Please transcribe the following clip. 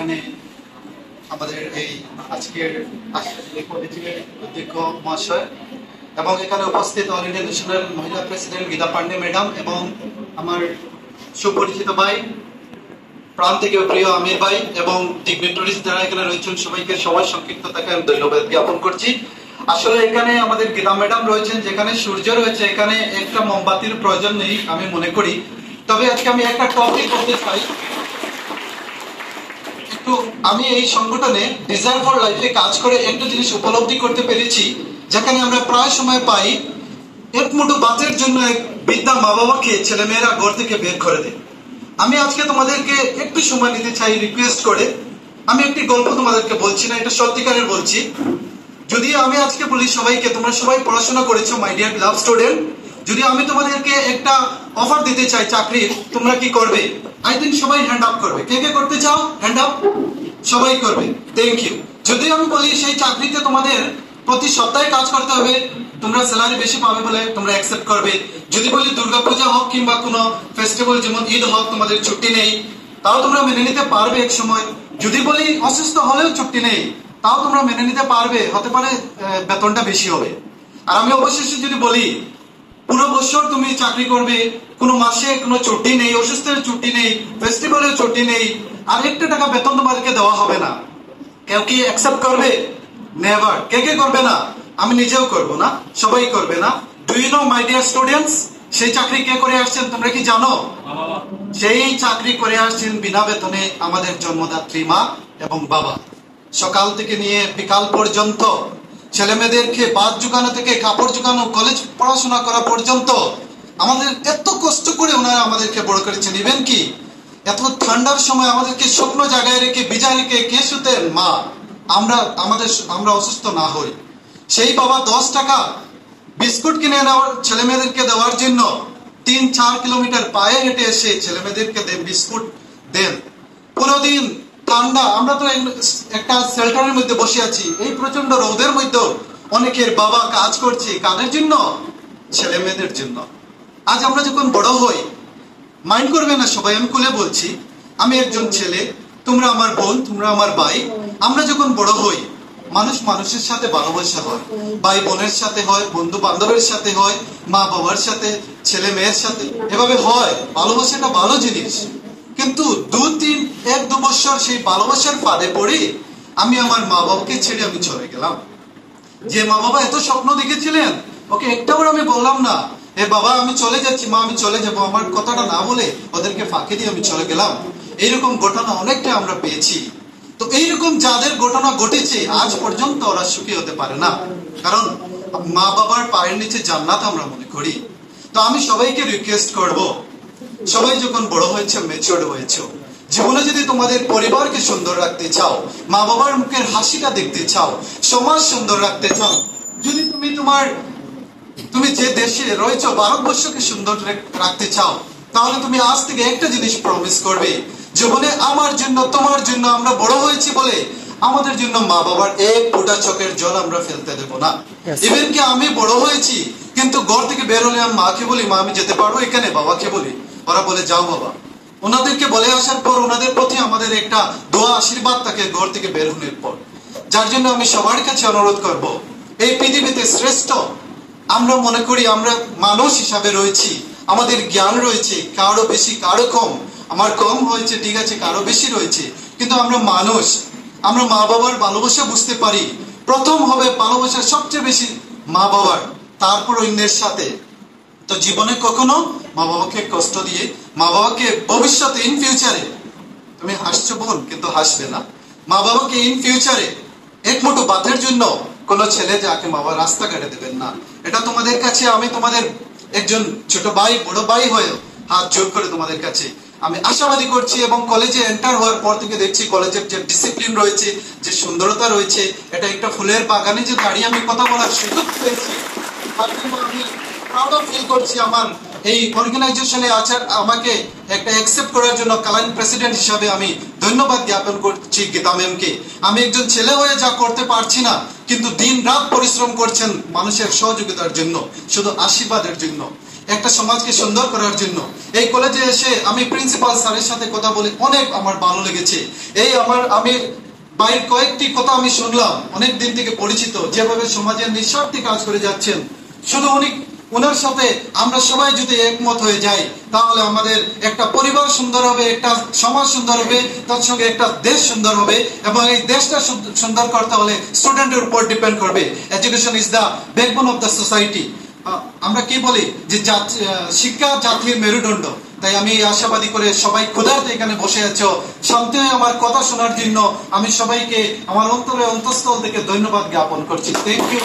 এখানে আমাদের এই আজকের কমিটির অধ্যক্ষ মহাশয় এবং এখানে উপস্থিত অল ইন্ডিয়া ন্যাশনাল মহিলা প্রেসিডেন্ট গীতা পান্ডে ম্যাডাম এবং আমার সুপরিচিত ভাই প্রাণ থেকে প্রিয় আমির ভাই এবং ডিগনিটরিজ যারা এখানে রয়েছেন সবাইকে সবাই সংক্ষিপ্ত তাকে আমি ধন্যবাদ জ্ঞাপন করছি। আসলে এখানে আমাদের গীতা ম্যাডাম রয়েছেন, যেখানে সূর্য রয়েছে এখানে একটা মোমবাতির প্রয়োজন নেই আমি মনে করি। তবে আজকে আমি একটা টপিক করতে চাই। একটু আমি এই সংগঠনে ডিজায়ার ফর লাইফে কাজ করে একটা জিনিস উপলব্ধি করতে পেরেছি, যেখানে আমরা প্রায় সময় পাই এক মুঠো ভাতের জন্য এক বৃদ্ধা মা বাবাকে ছেলেমেয়েরা ঘর থেকে বের করে দেয়। আমি আজকে তোমাদেরকে একটু সময় নিতে চাই রিকোয়েস্ট করে। আমি একটি গল্প তোমাদেরকে বলছি না, এটা সত্যিকারের বলছি। যদি আমি আজকে বলি সবাইকে, তোমরা সবাই পড়াশোনা করেছো মাই ডিয়ার লাভ স্টুডেন্ট, যদি আমি তোমাদেরকে একটা অফার দিতে চাই চাকরির, তোমরা কি করবে? আই থিঙ্ক সবাই হ্যান্ড আপ করবে। কে কে করতে চাও? Hand up. সবাই করবে, থ্যাংক ইউ। যদি আমি বলি সেই চাকরিতে তোমাদের প্রতি সপ্তাহে কাজ করতে হবে, তোমরা স্যালারি বেশি পাবে বলে তোমরা অ্যাকসেপ্ট করবে। যদি বলি দুর্গাপূজা হোক কিংবা কোনো ফেস্টিভ্যাল যেমন ঈদ হোক তোমাদের ছুটি নেই, তাও তোমরা মেনে নিতে পারবে এক সময়। যদি বলি অসুস্থ হলেও ছুটি নেই, তাও তোমরা মেনে নিতে পারবে, হতে পারে বেতনটা বেশি হবে। আর আমি অবশেষে যদি বলি পুরো বছর তুমি চাকরি করবে, কোনো মাসে কোনো ছুটি নেই, অসুস্থের ছুটি নেই, ফেস্টিভ্যালের ছুটি নেই, আর একটা টাকা বেতন তোমাদেরকে দেওয়া হবে না, কেউ কি অ্যাকসেপ্ট করবে? নেভার। কে কে করবে না? আমি নিজেও করব না, সবাই করবে না। Do you know my dear students, সেই চাকরি কে করে আসছেন তোমরা কি জানো? সেই চাকরি করে আসছেন বিনা বেতনে আমাদের জন্মদাত্রী মা এবং বাবা। সকাল থেকে নিয়ে বিকাল পর্যন্ত ছেলে মেয়েদেরকে ভাত জোগানো থেকে কাপড় জোগানো, কলেজ পড়াশোনা করা পর্যন্ত আমাদের এত কষ্ট করে ওনারা আমাদেরকে বড় করেছেন। ইভেন কি এত ঠান্ডার সময় আমাদেরকে শুকনো জায়গায় রেখে ভিজা রেখে কে শুতেন? মা। আমরা অসুস্থ না হই, সেই বাবা 10 টাকা বিস্কুট কিনে নেওয়ার ছেলে মেয়েদেরকে দেওয়ার জন্য 3-4 কিলোমিটার পায়ে হেঁটে এসে ছেলে মেয়েদেরকে দেন, বিস্কুট দেন। কোনোদিন ঠান্ডা, আমরা তো একটা শেল্টারের মধ্যে বসে আছি, এই প্রচন্ড রোদের মধ্যে অনেকের বাবা কাজ করছে, কাদের জন্য? ছেলে মেয়েদের জন্য। আজ আমরা যখন বড় হই, মাইন্ড করবে না সবাই, আমি খুলে বলছি, আমি একজন ছেলে, তোমরা আমার বোন, তোমরা আমার ভাই। আমরা যখন বড় হই, মানুষ মানুষের সাথে ভালোবাসা হয়, ভাই বোনের সাথে হয়, বন্ধু বান্ধবের সাথে হয়, মা বাবার সাথে, ছেলে মেয়ের সাথে, এভাবে হয়। ভালোবাসাটা ভালো জিনিস, কিন্তু 1-2 বছর সেই ভালোবাসার ফাঁদে পড়ে আমি আমার মা বাবাকে ছেড়ে আমি চলে গেলাম। যে মা বাবা এত স্বপ্ন দেখেছিলেন, ওকে একটাবার আমি বললাম না এ বাবা আমি চলে যাচ্ছি, মা আমি চলে যাবো, আমার কথাটা না বলে ওদেরকে ফাঁকি দিয়ে আমি চলে গেলাম। এইরকম ঘটনা অনেকটা আমরা পেয়েছি। তো এইরকম যাদের ঘটনা ঘটেছে আজ পর্যন্ত ওরা সুখী হতে পারে না, কারণ মা বাবার পায়ের নিচে জান্নাত আমরা মনে করি। তো আমি সবাইকে রিকোয়েস্ট করব, সবাই যখন বড় হয়েছে, ম্যাচিউরড হয়েছে, জীবনে যদি তোমাদের পরিবারকে সুন্দর রাখতে চাও, মা বাবার মুখের হাসিটা দেখতে চাও, সমাজ সুন্দর রাখতে চাও, যদি তুমি যে দেশে রয়েছো ভারতবর্ষকে সুন্দর রাখতে চাও, তাহলে তুমি আজ থেকে একটা জিনিস প্রমিস করবে, জীবনে আমার জন্য তোমার জন্য আমরা বড় হয়েছি বলে আমাদের জন্য মা বাবার এক ফোঁটা চোখের জল আমরা ফেলতে দেব না। ইভেন কি আমি বড় হয়েছি, কিন্তু ঘর থেকে বের হলে আমি মাকে বলি মা আমি যেতে পারবো এখানে, বাবাকে বলি, ওরা বলে যাও বাবা। ওনাদেরকে বলে আসার পর ওনাদের প্রতি আমাদের একটা দোয়া আশীর্বাদ থাকে ঘর থেকে বের হওয়ার পর। যার জন্য আমি সবার কাছে অনুরোধ করব, এই পৃথিবীতে শ্রেষ্ঠ আমরা মনে করি, আমরা মানুষ হিসাবে রয়েছি, আমাদের জ্ঞান রয়েছে, কারো বেশি কারো কম, আমার কম হয়েছে ঠিক আছে, কারো বেশি রয়েছে, কিন্তু আমরা মানুষ, আমরা মা বাবার ভালোবাসা বুঝতে পারি। প্রথম হবে ভালোবাসা সবচেয়ে বেশি মা বাবার, তারপর অন্যের সাথে। তো জীবনে কখনো মা বাবাকে কষ্ট দিয়ে, মা বাবাকে ভবিষ্যতে ইন ফিউচারে, তুমি হাসছো বোন কিন্তু হাসবে না, মা বাবাকে ইন ফিউচারে এক মুঠো ভাতের জন্য কোনো ছেলে যাকে মা বাবা রাস্তা কাটে দেবেন না। এটা তোমাদের কাছে আমি তোমাদের একজন ছোট ভাই, বড় ভাই হয়ে হাত জোর করে তোমাদের কাছে আমি আশাবাদী করছি। এবং কলেজে এন্টার হওয়ার পর থেকে দেখছি কলেজের যে ডিসিপ্লিন রয়েছে, যে সুন্দরতা রয়েছে, এটা একটা ফুলের বাগানে যে দাঁড়িয়ে আমি কথা বলার সুযোগ পেয়েছি, আমি প্রাউড ফিল করছি। আমার এই অর্গানাইজেশনে আমাকে একটা অ্যাকসেপ্ট করার জন্য কালাইন প্রেসিডেন্ট হিসাবে আমি ধন্যবাদ জ্ঞাপন করছি গীতা ম্যামকে। আমি একজন ছেলে হয়ে যা করতে পারছি না, কিন্তু দিন রাত পরিশ্রম করছেন মানুষের সহযোগিতার জন্য, শুধু আশীর্বাদের জন্য। একটা সমাজকে সুন্দর করার জন্য। এই কলেজে এসে আমি প্রিন্সিপাল স্যারের সাথে কথা বলে অনেক আমার ভালো লেগেছে। আমি বাইরের কয়েকটি কথা আমি শুনলাম, অনেক দিন থেকে পরিচিত, যেভাবে সমাজের নিঃস্বার্থে কাজ করে যাচ্ছেন। শুধু ওনার সাথে আমরা সবাই যদি একমত হয়ে যাই, তাহলে আমাদের একটা পরিবার সুন্দর হবে, একটা সমাজ সুন্দর হবে, তার সঙ্গে একটা দেশ সুন্দর হবে। এবং এই দেশটা সুন্দর করতে হলে স্টুডেন্টের উপর ডিপেন্ড করবে। Education is the backbone of the society. আমরা কি বলি যে শিক্ষা জাতির মেরুদণ্ড। তাই আমি আশাবাদী করে সবাই ক্ষুধার্ত এখানে বসে আছো, শান্তি আমার কথা শোনার জন্য আমি সবাইকে আমার অন্তরে অন্তঃস্থল থেকে ধন্যবাদ জ্ঞাপন করছি। Thank you.